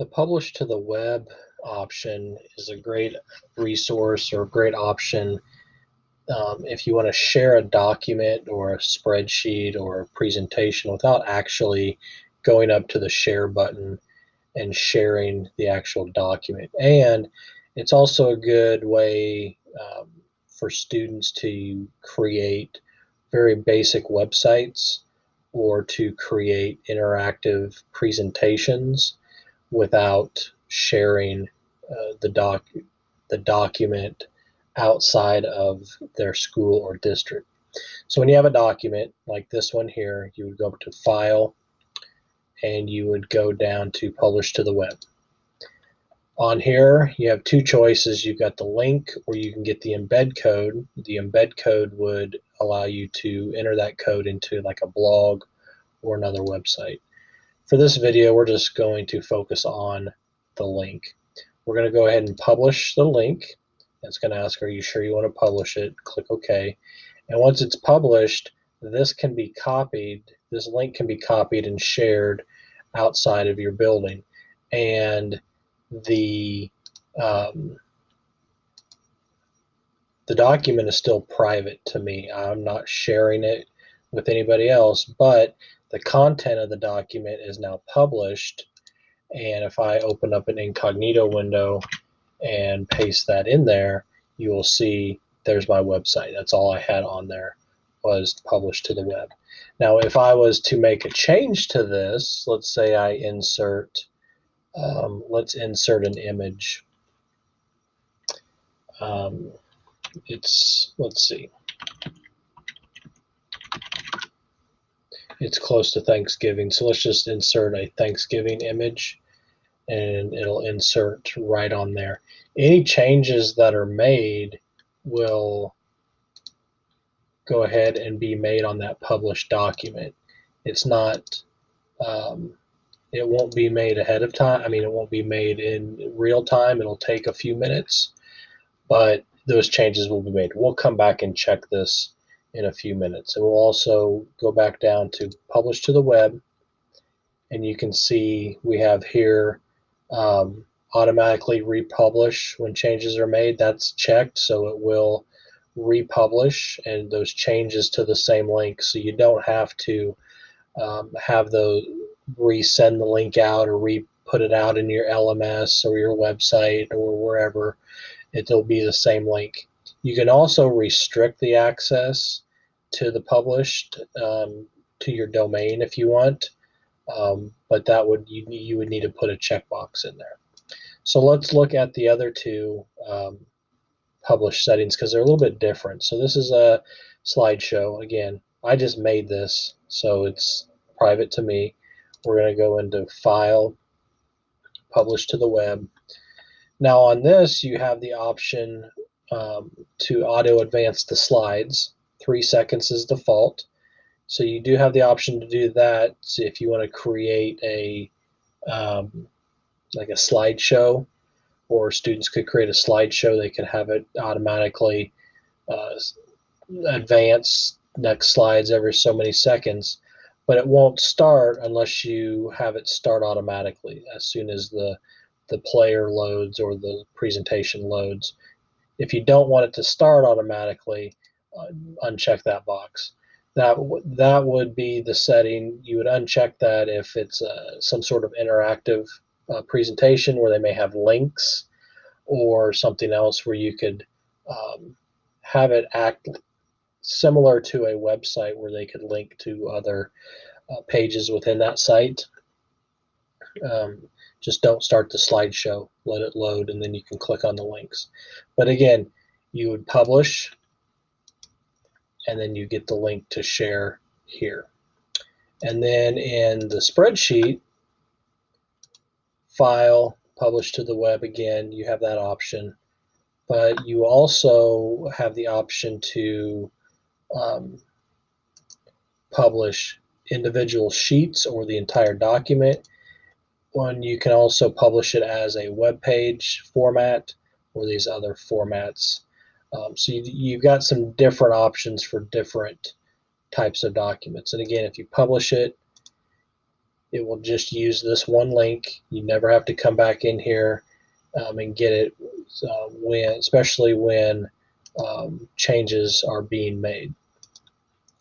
The publish to the web option is a great resource or a great option if you want to share a document or a spreadsheet or a presentation without actually going up to the share button and sharing the actual document. And it's also a good way for students to create very basic websites or to create interactive presentations without sharing the document outside of their school or district. So when you have a document like this one here, you would go up to File and you would go down to Publish to the Web. On here, you have two choices. You've got the link, or you can get the embed code. The embed code would allow you to enter that code into like a blog or another website. For this video, we're just going to focus on the link. We're going to go ahead and publish the link. It's going to ask, are you sure you want to publish it? Click OK. And once it's published, this can be copied. This link can be copied and shared outside of your building. And the document is still private to me. I'm not sharing it with anybody else, but the content of the document is now published. And if I open up an incognito window and paste that in there, you will see there's my website. That's all I had on there, was published to the web. Now, if I was to make a change to this, let's say I insert, let's insert an image. Let's see. It's close to Thanksgiving, so let's just insert a Thanksgiving image, and it'll insert right on there. Any changes that are made will go ahead and be made on that published document. It's not, it won't be made ahead of time. I mean, it won't be made in real time. It'll take a few minutes, but those changes will be made. We'll come back and check this in a few minutes. And we'll also go back down to publish to the web, and you can see we have here automatically republish when changes are made. That's checked, so it will republish and those changes to the same link, so you don't have to have those resend the link out or put it out in your LMS or your website or wherever. It'll be the same link. You can also restrict the access to the published to your domain if you want, but that would you would need to put a checkbox in there. So let's look at the other two publish settings because they're a little bit different. So this is a slideshow. Again, I just made this, so it's private to me. We're going to go into File, Publish to the Web. Now on this, you have the option to auto advance the slides. 3 seconds is default. So you do have the option to do that if you want to create a like a slideshow, or students could create a slideshow. They could have it automatically advance next slides every so many seconds, but it won't start unless you have it start automatically as soon as the player loads or the presentation loads. If you don't want it to start automatically, uncheck that box. That would be the setting. You would uncheck that if it's some sort of interactive presentation where they may have links or something else where you could have it act similar to a website where they could link to other pages within that site. Just don't start the slideshow, let it load, and then you can click on the links. But again, you would publish, and then you get the link to share here. And then in the spreadsheet, File, Publish to the Web, again, you have that option. But you also have the option to publish individual sheets or the entire document. You can also publish it as a web page format or these other formats. So you've got some different options for different types of documents. And again, if you publish it, It will just use this one link. You never have to come back in here and get it especially when changes are being made.